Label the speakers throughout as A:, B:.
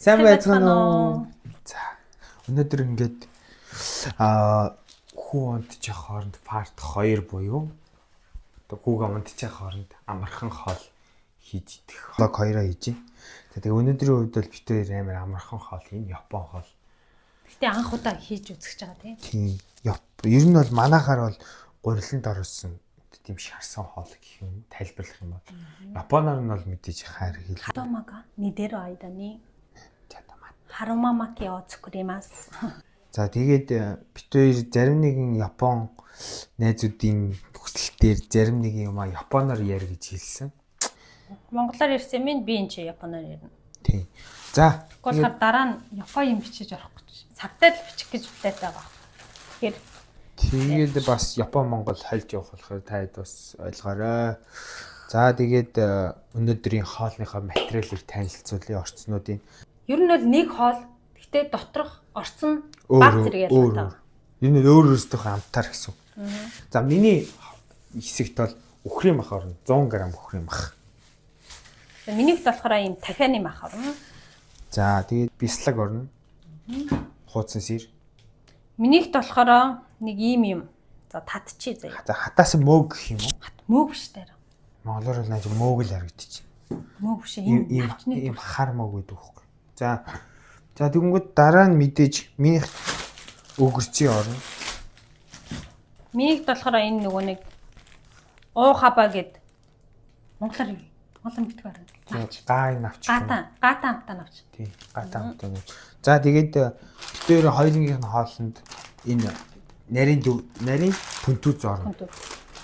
A: Сайн байцгаана уу? За. Өнөөдөр ингээд хүү унтчих хооронд парт 2 буюу хүүгээ унтчих хооронд амархан хоол хийж идэх. Влог 2-аа хийж. За тэгээ өнөөдрийн хувьд бол бид хоёр амар амархан хоол хийн, Япон хоол.
B: Гэтэ анх удаа хийж үзэж байгаа
A: тийм. Ер нь бол манайхаар бол гуриланд орсон тийм шарсан хоол гэх юм тайлбарлах юм бол. Японоор нь бол мэдээж хайр хэл.
B: Хатомага нидеро айданы Харумамаки оцукуримас.
A: За тэгээд бид хоёр зарим нэгэн Япон найзуудын хүсэлтээр зарим нэг юм японоор яар гэж хэлсэн.
B: Монголоор ярьсан юм би энэ чи японоор ярина.
A: Тийм. За.
B: Гэхдээ дараа нь япон юм бичиж орох гэж. Сабтайтл бичих гэж хүлээдэг байгаа.
A: Тэгээд бас Япон Монгол хальж явах болохоор та хэд бас ойлгоорой. За тэгээд өнөөдрийн хоолныхоо материалыг танилцуулъя орцнуудын.
B: Ер нь бол нэг хоол гэхдээ доторх орцсон баг зэрэг ялгаатай.
A: Энэ нь өөр өөрсдөө амтаар гэсэн. За миний хэсэгт бол үхрийн мах орно 100 г үхрийн мах.
B: За минийхт болохоор ийм дахианы мах орно.
A: За тэгээд бислаг орно. Хуудсан сэр.
B: Минийхт болохоор нэг ийм юм. За татчи заяа.
A: За хатаас мөөг гэх юм уу?
B: Мөөг биш дээр.
A: Монголоор л нэж мөөг л харагдчих.
B: Мөөг биш
A: ийм хар мөөг гэдэг үг. За тэгэнгүүт дараа нь мэдээж минийх өгөрцийн орно.
B: Минийхт болохоор энэ нөгөө нэг уухаба гэд монголоор мэддэг байна.
A: Гаай навч.
B: Гата амтаа навч.
A: Тий, гата амтаа навч. За тэгээд бид хоёулынгийн хоолнд энэ нарийн пүнтүз орно.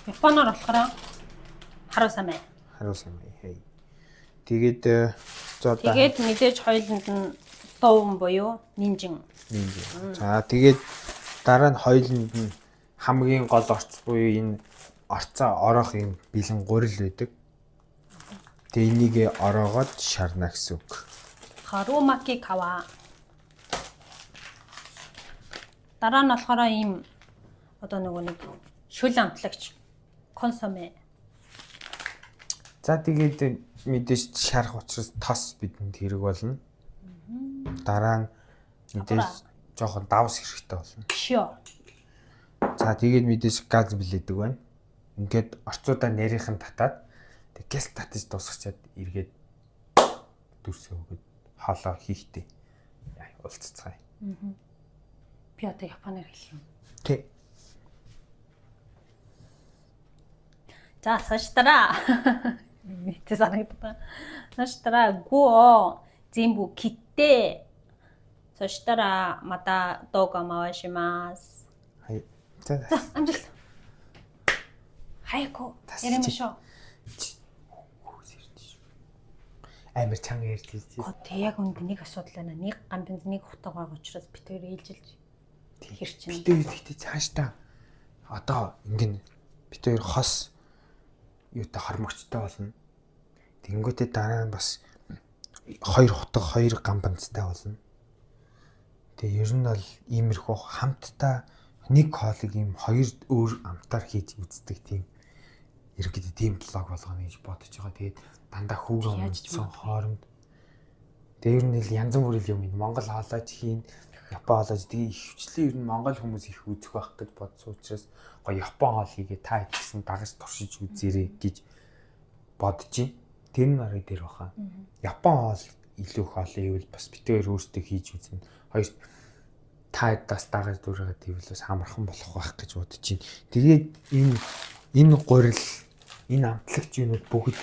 B: Японоор болохоор харусамэ.
A: Хэй. Тэгээд
B: мэдээж хоёуланд нь дуун буюу нинжин.
A: За тэгээд дараа нь хоёуланд нь хамгийн гол орц буюу энэ орцоо орох юм бэлэн гурил байдаг. Тэгээ энийг ороогоод шарна гэсэн үг.
B: Харумаки кава. Дараа нь болохоор ийм одоо нөгөө нэг шүл амтлагч консоме.
A: За тэгээд мэдээж шарах учраас тос бидэнд хэрэг болно. Дараа нь мэдээж жоохон давс хэрэгтэй болно.
B: Шио.
A: За тэгээд мэдээж газ билээдэг байна. Ингээд орцуудаа нарийнхан татаад тэг газ татаж дуусгачаад эргээд дүрсээ өгöd хоолоо хийхтэй. Уулзцгаая.
B: Би одоо японоор хэлнэ.
A: Тий.
B: За саштара. Тэ санагдаа. Саштара гуо зимбу китте. Саштара мата доуга мавашимас.
A: Хай. За
B: амжилт. Хайко. Яремшоо.
A: Амар чанга ярьж байна.
B: Тэ яг үнд нэг асуудал байна. Нэг ган бензнийг хутаагаа учраас бид хоёр ээлжилж хэрчин.
A: Бид хоёр ихтэй цаашдаа одоо ингэн бид хоёр хос юутай хормогчтой болно. Тэнгүүтээ дараа нь бас 2 хутга 2 ган бензтай болно. Тэгээ ер нь бол иймэрхүү хамтдаа нэг хоолыг ийм 2 өөр амтаар хийж үздэг тийм ерөнхийдөө тийм блог болгоно гэж бодож байгаа. Тэгээд дандаа хүүгээ унтсан хооронд дээр нь л янз бүрийн юм Монгол хоолойч хийн, Япон хоолойч тэгээ ихвчлэн ер нь Монгол хүмүүс их үзэх байх гэж бодсон учраас гоё Япон хоол хийгээ та гэсэн дагаж туршиж үзээрэй гэж бодож байна. Тэр нь арга дээр баха. Япон хоол илүү их хоол ивэл бас бид хоёр өөрсдөө хийж үзнэ. Хоёр таадаас дагаж дүүрээд ивэл бас хамархан болох байх гэж бодож байна. Тэгээд энэ гурил энэ амтлагч юмуд бүгд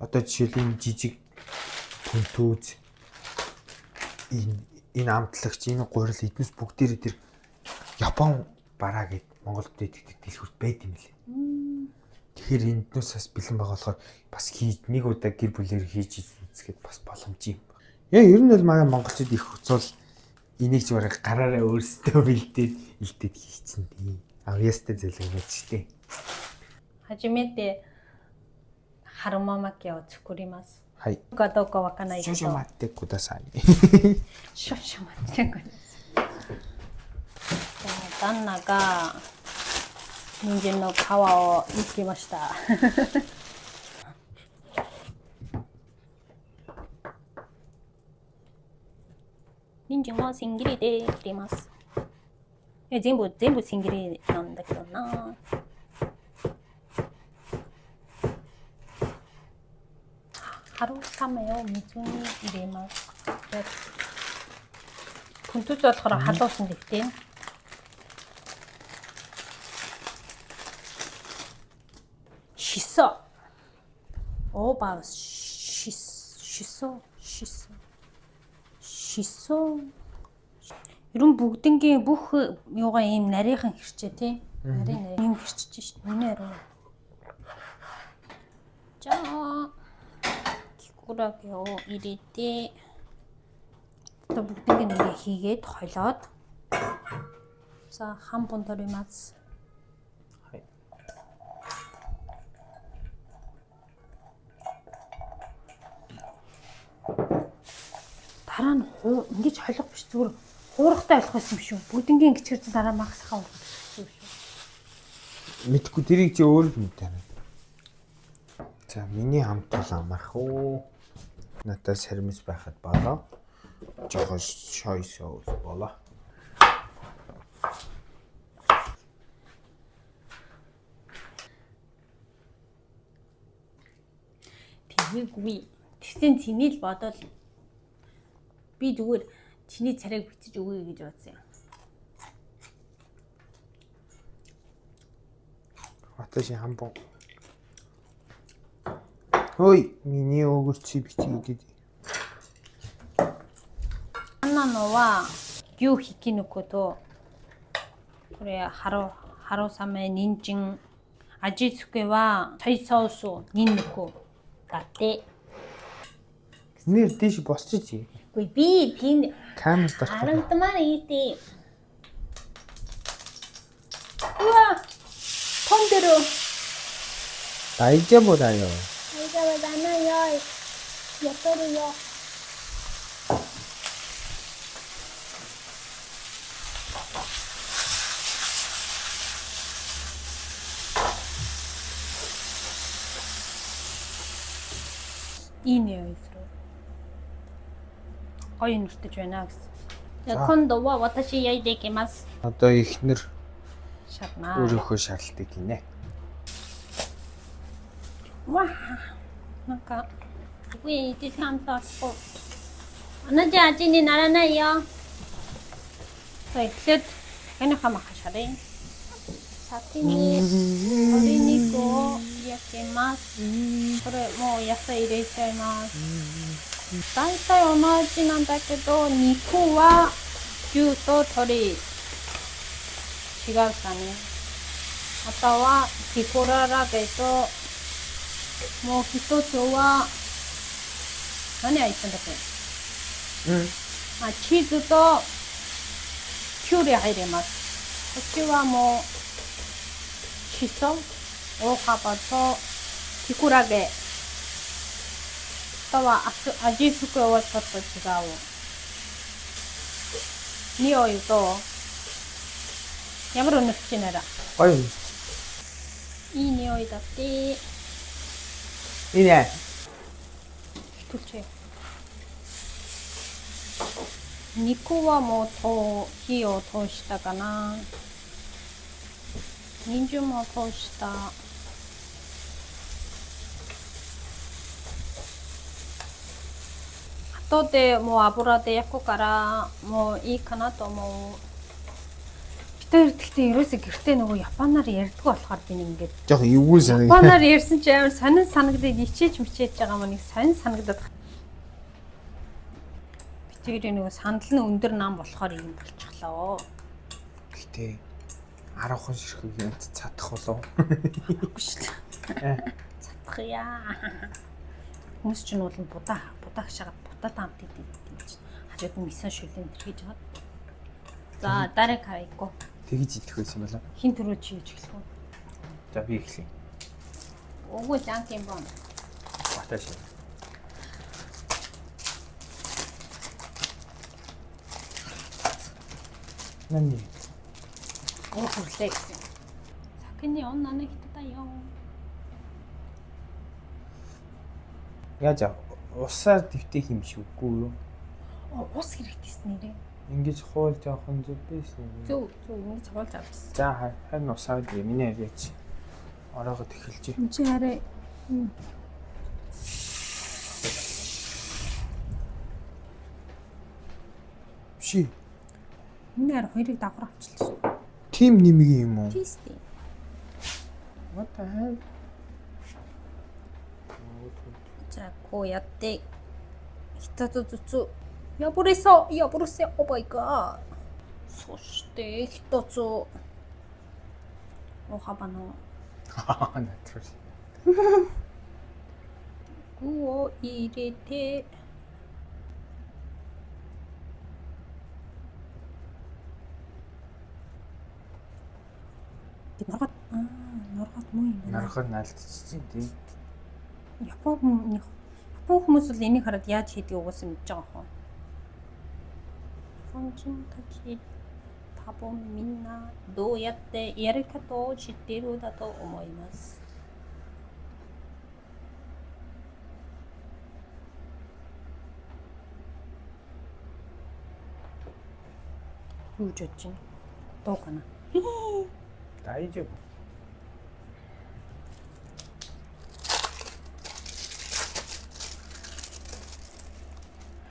A: одоо жишээл энэ жижиг пүнтүз энэ амтлагч энэ гурил эднес бүгдээрээ тэр Япон бараа гэд Монголд дэдгдэг дэлгүүрт байд юм лээ. Тэгэхээр энднээс бас бэлэн байгаа болохоор бас хийж нэг удаа гэр бүлээр хийж үзэхэд бас боломж юм. Ер нь бол манай монголчууд их хуцуул энийг ч бараг гараараа өөрсдөө бэлдээд хийчихсэн тийм. Авьяастай зэлгэнэж штэ.
B: Хажимете харумамаки оцукуримас.
A: Хай.
B: Гадоко ваканай.
A: Шошоматте кудасай.
B: Шошоматте. Даннаが人参の皮を見つけました。人参は千切りで入れます。全部千切りなんだけどな。春雨を水に入れます。분투자처럼 하도록 돼. 씻어. 오바 씻어. Ерөн бүгднгийн бүх юугаа ийм нарийнхан хэрчээ тий. Нарийн ийм хэрчэж шít. Үнээр. За. Кикурагийн ирээдээ. Одоо бүгднийг ингээ хийгээд хойлоод. За хамбон торимас.
A: Хай.
B: Дараа нь ингэж хойлох биш зүгээр хуурахтай болох байсан юм шүү. Бүгднгийн гिचгэр чинь дараа магасхаа болох гэсэн шүү.
A: Мэдхгүй тэрийг чи өөр юм тань. За миний хамт бол амарх уу. Надад сармис байхад болоо. Жохоо шой соус болоо.
B: Тэгвгүй. Тэгсэн чиний л бодвол би зүгээр чиний царайг бичиж өгье гэж бодсон юм.
A: Ваташи хамбон. Ой, миний өгөрчи бичиж.
B: なのは牛ひき肉とこれ春雨人参味付けはソイソースニンニクだって。
A: Нэр тийш босчих.
B: Үгүй би тийм
A: камер тах.
B: харагдмаар ийтэй. 우와! 폰대로.
A: 다이자보다요.
B: 다이자보다는요. 옆으로요. 이匂いする. гоё нүртэж байна гэсэн. За今度は私焼いていきます.
A: Одоо ихнэр
B: шатнаа.
A: өөрөөхөө шаардлагыг гинэ.
B: Вау. なんか上一三とこう同じ味にならないよ。そう、ini kamakashari. 先に鶏肉を焼きます。これもう野菜入れちゃいます。大体同じなんだけど肉は牛と鶏違うかね。あとはキコララゲともう一つは何入ってんだっけ？チーズとキュウリ入れます。こっちはもうシソ、大葉とキクラゲ。あとは味付けはちょっと違う。匂いと야무로 느끼느라.
A: 어이.
B: 이匂いだって.
A: 이네.
B: 그치. 肉はもう火を通したかな。人参も通した。後でもう油で焼くからもういいかなと思う。Тэр гэхдээ ерөөсөө гэртээ нөгөө японоор ярьдаг болохоор би ингээд
A: яг эвгүй санаг.
B: Японоор ярьсан чи амар сонин санагдаад ичээж мичээж байгаа юм нэг сонин санагдаад. Битгий нөгөө сандал нь өндөр нам болохоор юм болчихлоо.
A: Гэтэ 10 хон ширхэг янз цадах болов.
B: Үгүй шүү дээ. Цадах яа. Хүмүүс ч нуулан будаа хашаагаад будаа таамт идэв юм чинь. Хажууд нь мисэн шүлэн тэрхэж байгаа. За дараа хараа икко.
A: Тэгж идэх байсан юм байна.
B: Хин төрөө чи гэж хэлэх үү?
A: За би эхлэе.
B: Ого жанкин бон.
A: Баташ. Нани.
B: Лекс. Сакны оннаны хитдаа.
A: Яаж усаар дэвтэх юм шиг үгүй юу?
B: Ус хэрэгтэйс нэрээ.
A: Ингэж хуул жоохон зүг байсан юм.
B: Зүг ингэж хуулж авчихсан.
A: За харин усаад миний яриач. Ороогод эхэлж.
B: Чи хараа
A: Ши.
B: энэ хараа хоёрыг давхар авчлаа.
A: Тим нэмэг юм уу?
B: Тийстэй.
A: What the hell?
B: За, こうやって一つずつ破れそう、破れそう、おばいが。そして一つ大幅の具を入れて、наргад муу юм байна.
A: Наргад наалдчихжээ тийм.
B: Япон хүмүүс л энийг хараад яаж хийдгийг угаасаа мэдж байгаа хөө. 日本人たち多分みんなどうやってやり方を知っているだと思います。どうかな。
A: 大丈夫.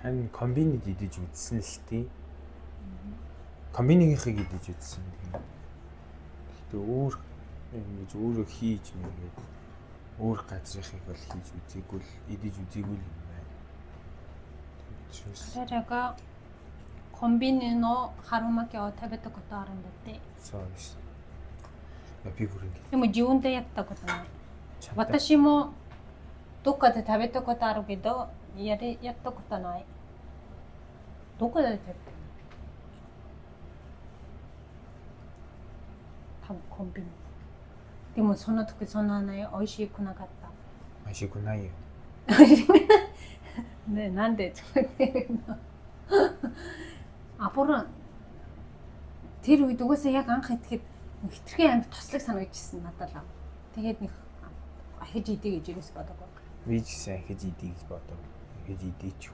A: Харин комбинид идэж үзсэн л тээ. Комбинигийнхыг идэж үзсэн. Гэхдээ өөр ингэж өөрөө хийж мэгээд өөр газрынхыг бол хийж үзээгүй л идэж үзээгүй л юм байна.
B: 彼らがコンビニの春巻きを食べたことあるんだって。
A: そうです。びっくり。
B: でも自分でやったことない。私もどっかで食べたことあるけど、やったことない。どこで食べたの？多分コンビニ。でもその時そんなね、美味しくなかった。
A: 美味しくないよ。
B: ね、なんで作ってるのАпуран тэр үед угаасаа яг анх итгэхэд хитрхи амт тослог санагдчихсан надад л. Тэгээд нэг ахиж идэ гэж юус бодоагүй.
A: Би ч сайн ахиж идэ гэж бодов. Ахиж идээч.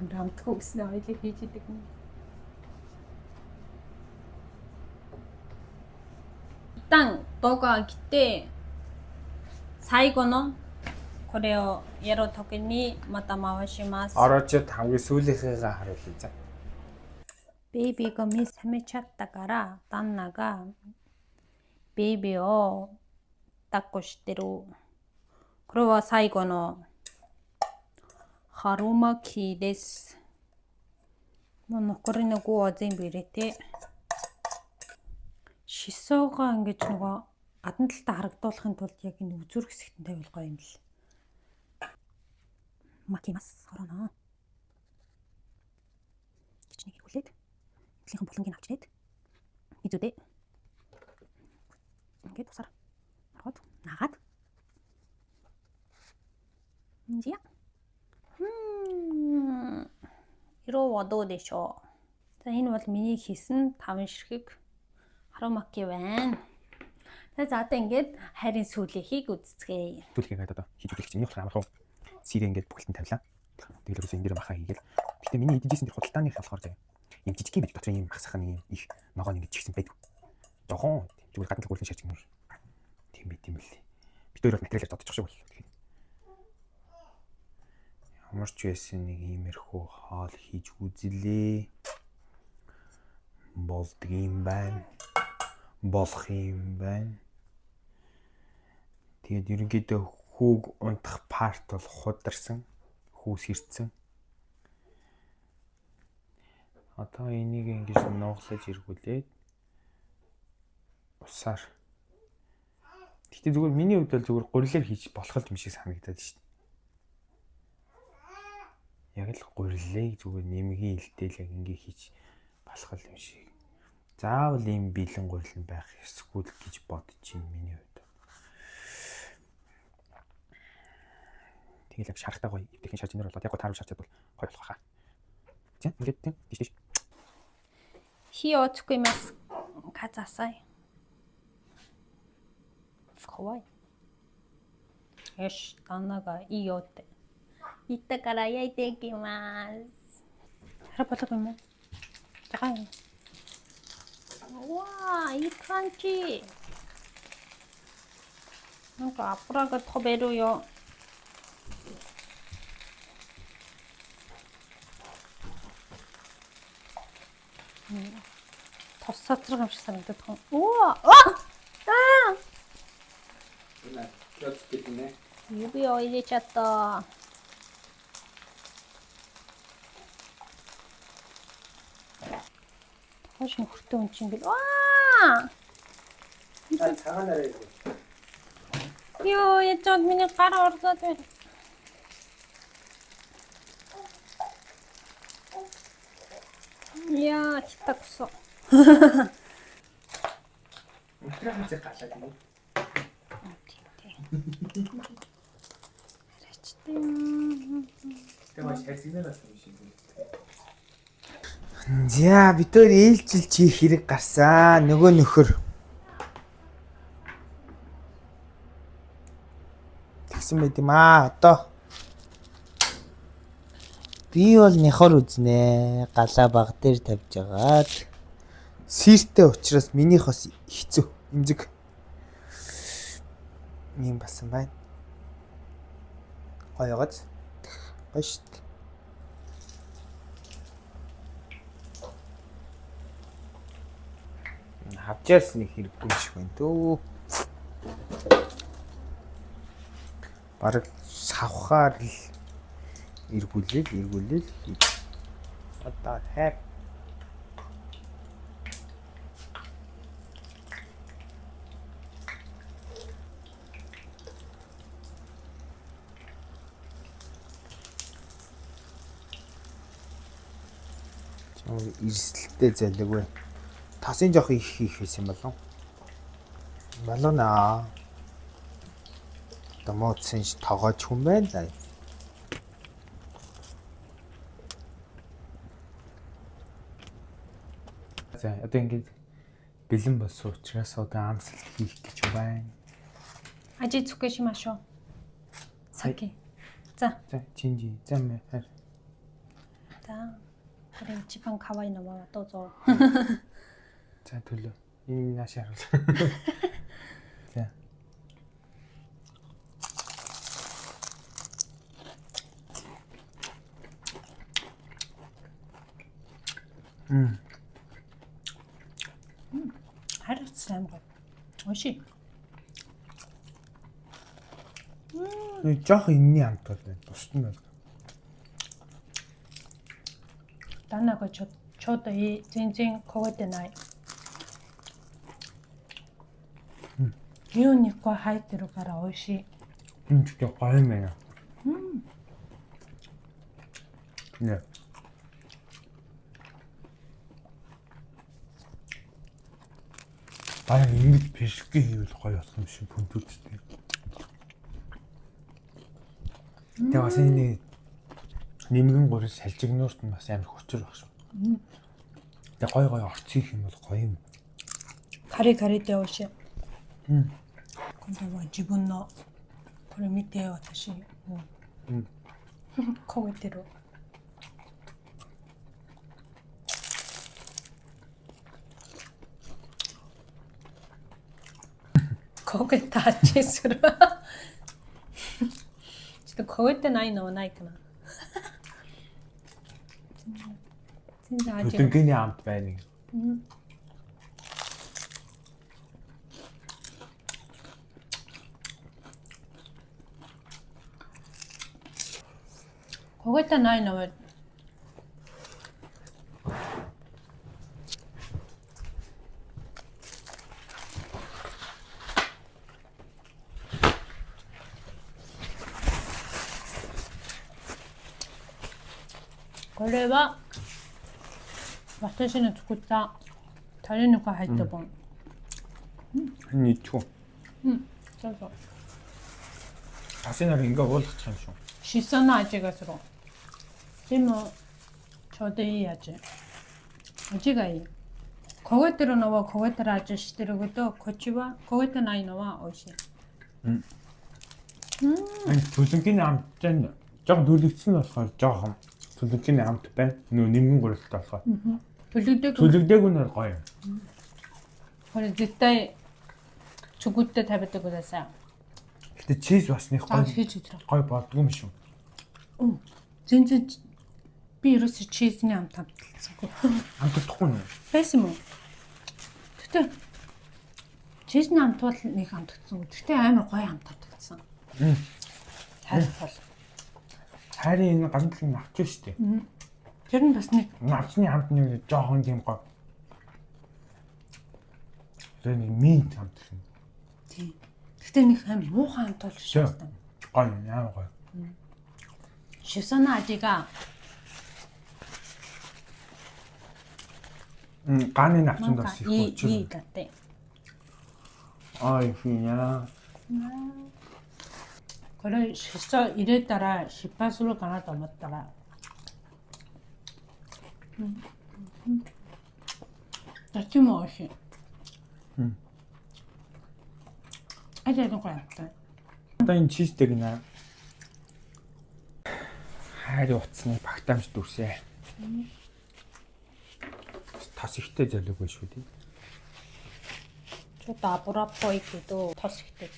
B: Амтгүй гэснээр ойлыг хийж идэг юм. 一旦動画が来て最後のこれをやるときにまた回します。
A: Ороочод хамгийн сүүлийнхээгээ харуулъя за.
B: ベイビーが目覚めちゃったから旦那がベイビーを抱っこしてる。これは最後の春巻きです。もう残りの具は全部入れてしそがингэж нөгөө гадна талдаа харагдуулахын тулд яг энэ үзүүр хэсэгт нь тавил гоё юм л. 巻きます。ほらな。Кичнийг хүлээд. Эдлийнхэн булангийг авчирээд. Изүдээ. Ингээд тусаар. Хараад нагаад. Инжия. Ирooはどうでしょう. За энэ бол миний хийсэн 5 ширхэг харамаки байна. За одоо ингээд харин сүүлийнхийг үзцгээе.
A: Сүүлийнхээ одоо хийж үзэх чинь ямар хамаахан сирээ ингээд бүхэлдэн тавилаа. Тэгэл үгүй энэ дээр махаа хийгээл. Гэтэ миний идчихсэн тэр худалдааны болохоор заяа. Ийм жижиг юм бит дотор ийм махсахын ийм их ногоон ингэж чигсэн байдаг. Жохон зүгээр гадна гүйлэн шаарч юм. Тийм байт юм л. Бид хоёр бол материалаар додчих шиг бол. Ямар ч байсан нэг иймэрхүү хоол хийж үзлээ. Болдог юм байна. Болох юм байна. Тэгээд ерөнхийдөө хүүг унтах парт бол хударсан, хүүс хэрцэн. Одоо энийг ингэж нууглаж эргүүлээд усаар. Гэхдээ зүгээр миний хувьд бол зүгээр гурилаар хийж болох юм шиг санагдаад шүү дээ. Яг л гурилыг зүгээр нэмгийн илтээл яг ингэ хийж болох юм шиг. Заавал ийм бэлэн гурил байх эсвэл гэж бодож байна миний хувьд. Тэгэл яг шарахтай гоё эвтэйхэн шарж нэр болоод яг гоо тааруу шарчаад бол гоё болох хаа. За ингээд тийм тийш.
B: 火をつけます。ください。怖い。よし、旦那がいいよって行ったから焼いていきます。할아버지가 뭐? 잠깐. 와, 이 크런치. 뭔가 아프라가 더 매려요. 더 사트랑 비슷한데 더. 우와, 아!
A: 누나 뼈 죽겠네.
B: 입이 오일리쳤다. 훨씬 훌륭한 친구. 와!
A: 아, 작은 나라에.
B: 요, 얘 그냥 깔아 얼어서 돼. 이야, 진짜 커.
A: 그래서 가셔야지. За бид өөр ээлжилж хийх хэрэг гарсан. Нөгөө нөхөр. Тэгсэн байт юм аа. Одоо би бол нөхөр үзнэ. Галаа баг дээр тавьж агаад. Сэртэй учраас минийх бас хэцүү. Имзэг. Ийм басан байна. Гоёгоц. Гоё шүү дээ. Хавчаас нэг хэрэггүй юм шиг байна дөө. Бараг савхаар л эргүүлэл. Одоо хайр. Ирсэлтэй залгивэ. Тасын жоох их хийсэн болов. Балуна. Томоцсон тоогооч хүн байна лаа. За одоо ингэж бэлэн болсон учраас одоо амсалт хийх гэж байна.
B: 아직 죽겠지 마셔. 사키. 자.
A: 자, 진지. 짠매.
B: 자. 그래, 지방 가와이 넘어와 떠줘.
A: 자, 돌려. 이 다시 하라. 자.
B: 알았어, 먹어. 맛이.
A: жоох энэний амтал байна. Бусд нь байна.
B: 나나가 저도 이 진진 그거 때나이. 유니코 하이트로 가라 오시.
A: 진짜 과일매야. 네. 아, ингэж бишгүй хийвэл гоё болох юм шиг бүндүүдтэй. Тэгээ бас энэ нэмгэн гурил салжигнуурт нь бас амар хүчээр баг шүү. Тэгээ гоё орц хийх юм бол гоё юм.
B: 가리가리 때 오시. 근데 뭐 지분노 그래 밑에私 거기대로. 거기 다 체스로. 진짜 거기 때 나이 너무 나이구나. 진짜 아직.
A: Хөдөлгөөний амт байна.
B: 거기 때 나이 너무.これは私の作ったタレのが入った本。
A: Нэг ч.
B: そうそう。
A: 다시나를 인가 болгочих юм шүү.
B: 시선 아지가 들어. 지금 저도 이 아지. 아지가 이. 거기대로 나와 거기대로 아저씨들하고도 거치와 거기대 나이 나와 오시.
A: 아니 조승기는 암짠 Жог дүрлэгдсэн болохоор жоохон сүлжээний амт байна. Нөө нэмгэн гурилтай болохоор. Сүлжээгүй нь гоё.
B: 그래絶対죽을 때食べてください.
A: Гэтэ чиз бас нэг гоё.
B: хийж өдрөө.
A: Гоё болдгоо юм шүү.
B: 全然би ерөөсөө чизний амт амталцсангүй.
A: Амтдахгүй нь.
B: Байсан юм уу? Тэгтээ чизний амт бол нэг амтдсан. Тэгтээ амар гоё амт амталцсан. Хайр бол.
A: Хайрын энэ ганц л навч шүү дээ.
B: Тэр нь бас нэг
A: Навчны хамт нэг жоохон тийм гоё. Тэр нэг минт хамт юм.
B: тийм. Тэгтээ нэг амар муухай амт бол биш
A: Шүү.
B: байна.
A: Гоё яа гоё.
B: Шүсана ажига
A: Гааны навчнд бас их
B: 이
A: болчих.
B: 같대.
A: Ай финя.
B: 그래 실서 이랬다라 시파수로 가나 넘었다라. 다시 먹었지. 아재도 그랬다.
A: Одоо энэ чизтэй гинэ. Хайрын утасны багтаамж дүрсээ. Тас ихтэй залуугүй шүү дээ.
B: 저도 아브라퍼 있기도 터스기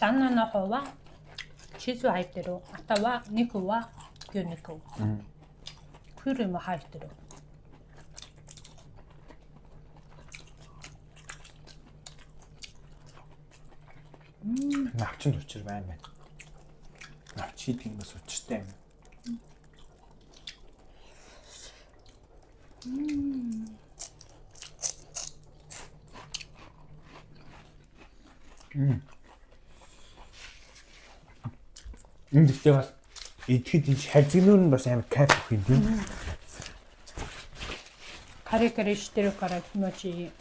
B: 바나나 허와 치즈 하이테로 아타와 니쿠와 gyuniku. 크림 하이테로.
A: Навчнд учир байна байна. Навчид юм бас учиртай юм. Энэ дэхтэй бас идэхэд энэ шалжигнур нь бас амар кайф өгөх юм тийм.
B: 카레카레 시대로 가라 김치.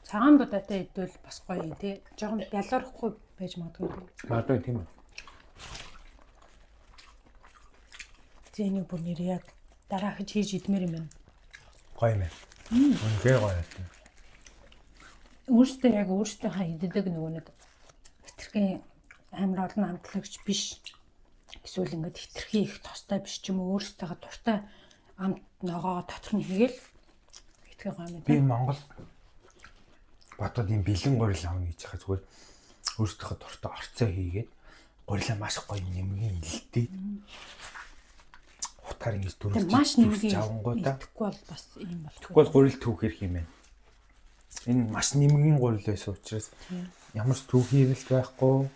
B: цагаанбудаатай идвэл бас гоё тий. Жогон ялгархгүй байж магадгүй.
A: Магадгүй тийм үү.
B: Зэний бүр нэр яг дараах хийж идмээр юм байна.
A: Гоё юм байна. Үнэхээр гоё юм.
B: Өөртөө яг өөртөө иддэг нөгөө нэг хитрхийн амар олон амтлагч биш. Эсвэл ингээд хитрхи их тостой биш ч юм уу өөртөө дуртай амт ногоо дотор нь хийгээл хитрхи гоё юм.
A: Би Монгол Батууд юм бэлэн гурил авна гэж хаа зүгээр өөртөө дуртай орцоо хийгээд гурилаа маш гоё нэмгийн илтээ. Хутаар ингэж дөрвч
B: маш нэмгийн
A: авангуудаа.
B: идэхгүй бол бас юм бол.
A: Тэгвэл гурил түүхээр юм байна. Энэ маш нэмгийн гурил байсан учраас ямар ч түүх хийвэл байхгүй.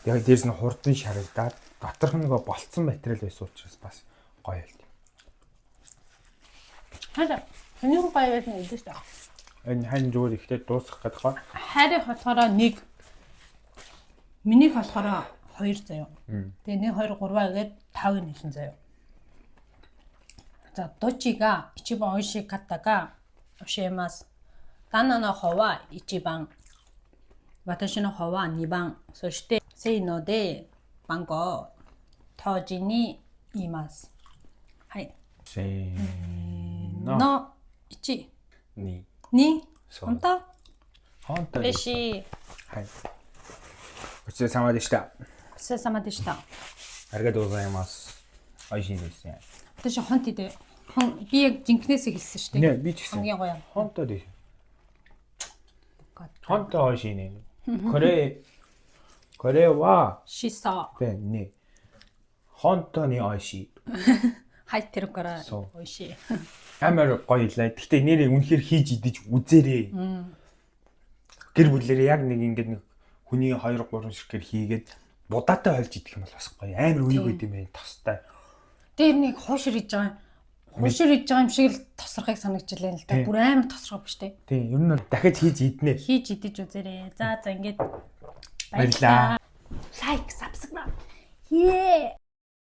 A: Яг дээрс нь хурдан шарагдаад доторх нь болцсон материал байсан учраас бас гоё байл.
B: Хада энэ гоё байсан гэдэг шүү дээ.
A: Энэ хань зүгээр ихтэй дуусгах гэдэг хаа.
B: Хайрыг болохоор нэг минийх болохоор 2 заяа. Тэгээ 1 2 3 гээд 5 нэлсэн заяа. За дочи가 이치반 오이시 갔다가 오시에마스. 다나노 호와 이치반. 私の方は2番。そしてせーので番号当時に言います。はい。
A: せーの。
B: の1
A: 2
B: 2
A: そう
B: 本当？
A: 本当に
B: 嬉しい。
A: はいごちそうさまでした
B: ごちそうさまでした。
A: ありがとうございます美味しいですね
B: 私本当でби яг жинкнээс хэлсэн шүү дээ.
A: Не би ч гэсэн
B: хамгийн гоё.
A: 本当です本当美味しいねこれは
B: しさ
A: でね本当に美味しい
B: 入ってるから
A: そう
B: 美味しい.
A: амар гоё лээ. Гэхдээ нэрээ үнэхээр хийж идэж үзээрэй. Гэр бүлээрээ яг нэг ингэдэг нэг хүний 2 3 ширхгээр хийгээд будаатай ойлж идэх юм бол бас гоё. Амар үеиг үт юм байна. Тостой.
B: Дээр нэг хуушир хийж байгаа. Хуушир хийж байгаа юм шиг л тосрохыг санагдчихлаа л да. Бүр амар тосрох биш үү?
A: Тийм, ер нь бол дахиад хийж иднэ.
B: Хийж идэж үзээрэй. За ингээд
A: баярлалаа.
B: Like, subscribe. Yeah.